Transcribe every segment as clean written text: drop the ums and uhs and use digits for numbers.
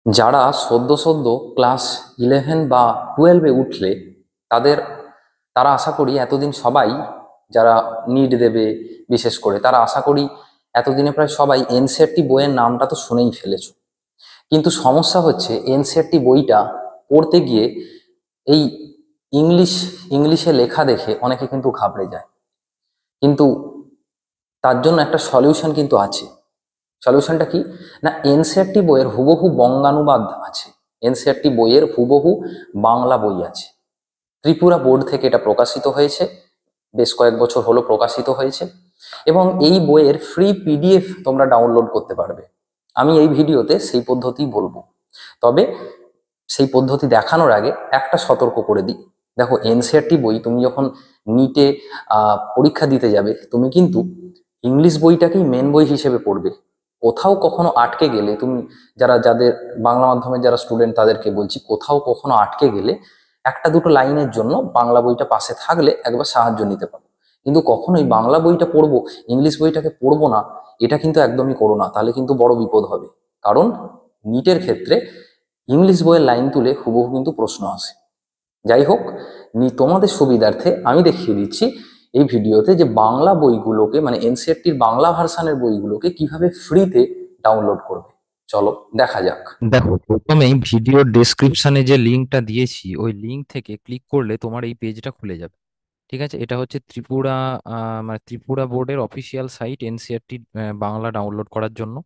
যারা সদ্য সদ্য ক্লাস 11 বা 12-এ উঠলে তাদের তারা আশা করি এতদিন সবাই যারা নিট দেবে, বিশেষ করে তারা আশা করি এতদিনে প্রায় সবাই এনসিইআরটি বইয়ের নামটা তো শুনেই ফেলেছো। কিন্তু সমস্যা হচ্ছে এনসিইআরটি বইটা পড়তে গিয়ে এই ইংলিশ ইংলিশে লেখা দেখে অনেকে কিন্তু ঘাবড়ে যায়। কিন্তু তার জন্য একটা সলিউশন কিন্তু আছে। সলিউশনটা কি? না, এনসিইআরটি বইয়ের হুবহু বঙ্গানুবাদ আছে। এনসিইআরটি বইয়ের হুবহু বাংলা বই আছে। ত্রিপুরা বোর্ড থেকে এটা প্রকাশিত হয়েছে, বেশ কয়েক বছর হলো প্রকাশিত হয়েছে। এবং এই বইয়ের ফ্রি পিডিএফ তোমরা ডাউনলোড করতে পারবে। আমি এই ভিডিওতে সেই পদ্ধতি বলবো। তবে সেই পদ্ধতি দেখানোর আগে একটা সতর্ক করে দিই। দেখো, এনসিইআরটি বই তুমি যখন নিটে পরীক্ষা দিতে যাবে, তুমি কিন্তু ইংলিশ বইটাকেই মেন বই হিসেবে পড়বে। কোথাও কখনো আটকে গেলে তুমি, যাদের বাংলা মাধ্যমের যারা স্টুডেন্ট তাদেরকে বলছি, কোথাও কখনো আটকে গেলে একটা দুটো লাইনের জন্য বাংলা বইটা পাশে থাকলে একবার সাহায্য নিতে পারো। কিন্তু কখনোই বাংলা বইটা পড়বো, ইংলিশ বইটাকে পড়বো না, এটা কিন্তু একদমই করো না, তাহলে কিন্তু বড় বিপদ হবে। কারণ নিটের ক্ষেত্রে ইংলিশ বইয়ের লাইন তুলে হুবহু কিন্তু প্রশ্ন আসে। যাই হোক, তোমাদের সুবিধার্থে আমি দেখিয়ে দিচ্ছি এই ভিডিওতে যে বাংলা বইগুলোকে, মানে এনসিইআরটির বাংলা ভার্সানের বইগুলোকে কিভাবে ফ্রিতে ডাউনলোড করবে। চলো দেখা যাক। দেখো, প্রথমেই ভিডিওর ডেসক্রিপশনে যে লিঙ্কটা দিয়েছি ওই লিঙ্ক থেকে ক্লিক করলে তোমার এই পেজটা খুলে যাবে। ঠিক আছে, এটা হচ্ছে ত্রিপুরা মানে ত্রিপুরা বোর্ডের official site NCERT Bangla download করার জন্য।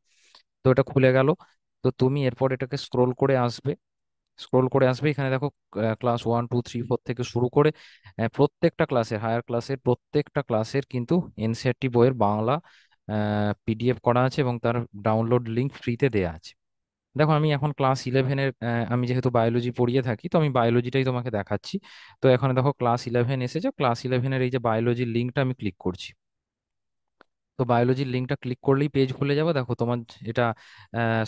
তো এটা খুলে গেল। তো তুমি এরপর এটাকে স্ক্রোল করে আসবে এখানে দেখো ক্লাস 1 2 3 4 থেকে শুরু করে প্রত্যেকটা ক্লাসের, হায়ার ক্লাসের প্রত্যেকটা ক্লাসের কিন্তু এনসিইআরটি বইয়ের বাংলা পিডিএফ করা আছে এবং তার ডাউনলোড লিঙ্ক ফ্রিতে দেয়া আছে। দেখো, আমি এখন ক্লাস 11-এর, আমি যেহেতু বায়োলজি পড়িয়ে থাকি তো আমি বায়োলজিটাই তোমাকে দেখাচ্ছি। তো এখানে দেখো ক্লাস 11 এসেছে, ক্লাস 11-এর এই যে বায়োলজির লিঙ্কটা আমি ক্লিক করছি। তো বায়োলজির লিঙ্কটা ক্লিক করলেই পেজ খুলে যাবে। দেখো তোমার এটা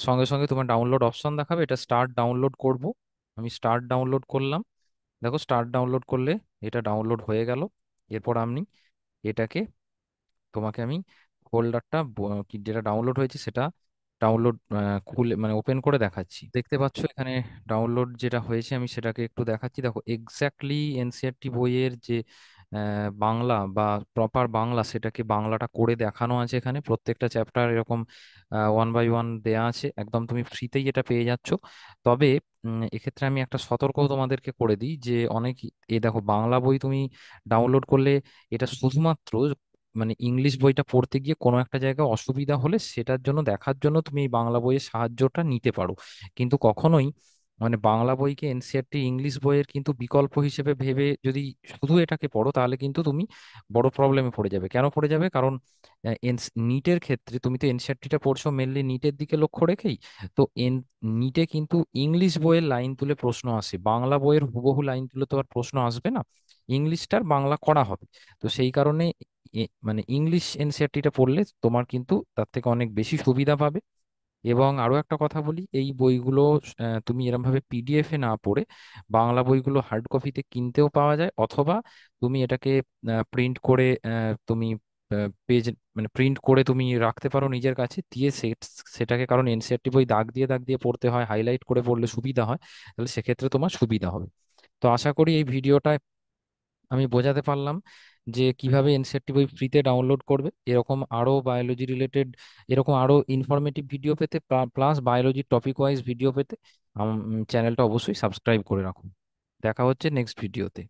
সঙ্গে সঙ্গে তোমার ডাউনলোড অপশন দেখাবে, এটা স্টার্ট ডাউনলোড করব। আমি স্টার্ট ডাউনলোড করলাম। দেখো, স্টার্ট ডাউনলোড করলে এটা ডাউনলোড হয়ে গেল। এরপর আমি এটাকে, তোমাকে আমি ফোল্ডারটা কি যেটা ডাউনলোড হয়েছে সেটা ডাউনলোড খুলে মানে ওপেন করে দেখাচ্ছি। দেখতে পাচ্ছ এখানে ডাউনলোড যেটা হয়েছে আমি সেটাকে একটু দেখাচ্ছি। দেখো, এক্স্যাক্টলি এনসিইআরটি বইয়ের যে বাংলা বা প্রপার বাংলা সেটাকে বাংলাটা করে দেখানো আছে এখানে। প্রত্যেকটা চ্যাপ্টার এরকম 1 বাই 1 দেয়া আছে, একদম তুমি ফ্রিতেই এটা পেয়ে যাচ্ছ। তবে এক্ষেত্রে আমি একটা সতর্ক তোমাদেরকে করে দিই যে অনেক, এই দেখো বাংলা বই তুমি ডাউনলোড করলে এটা শুধুমাত্র মানে ইংলিশ বইটা পড়তে গিয়ে কোনো একটা জায়গায় অসুবিধা হলে সেটার জন্য দেখার জন্য তুমি এই বাংলা বইয়ের সাহায্যটা নিতে পারো। কিন্তু কখনোই মানে বাংলা বইকে এনসিইআরটি ইংলিশ বইয়ের কিন্তু বিকল্প হিসেবে ভেবে যদি শুধু এটাকে পড়ো তাহলে কিন্তু তুমি বড় প্রবলেমে পড়ে যাবে। কেন পড়ে যাবে? কারণ নিটের ক্ষেত্রে তুমি তো এনসিইআরটিটা পড়ছো মেনলি নিটের দিকে লক্ষ্য রেখেই। তো নিটে কিন্তু ইংলিশ বইয়ের লাইন তুলে প্রশ্ন আসে, বাংলা বইয়ের হুবহু লাইন তুলে তো আর প্রশ্ন আসবে না, ইংলিশটার বাংলা করা হবে। তো সেই কারণে মানে ইংলিশ এনসিইআরটিটা পড়লে তোমার কিন্তু তার থেকে অনেক বেশি সুবিধা পাবে। এবং আরো একটা কথা বলি, এই বইগুলো তুমি এরকম ভাবে পিডিএফ এ না পড়ে বাংলা বইগুলো হার্ড কপিতে কিনতেও পাওয়া যায়, অথবা তুমি এটাকে প্রিন্ট করে তুমি পেজ মানে প্রিন্ট করে তুমি রাখতে পারো নিজের কাছে দিয়ে সেটাকে, কারণ এনসিইআরটি বই দাগ দিয়ে দাগ দিয়ে পড়তে হয়, হাইলাইট করে পড়লে সুবিধা হয়, তাহলে সেক্ষেত্রে তোমার সুবিধা হবে। তো আশা করি এই ভিডিওটা আমি বোঝাতে পারলাম যে কিভাবে এনসিইআরটি বই ফ্রিতে ডাউনলোড করবে। এরকম আরো বায়োলজি রিলেটেড, এরকম আরো ইনফরমেটিভ ভিডিও পেতে, plus biology topic wise video পেতে চ্যানেলটা অবশ্যই সাবস্ক্রাইব করে রাখুন। দেখা হচ্ছে নেক্সট ভিডিওতে।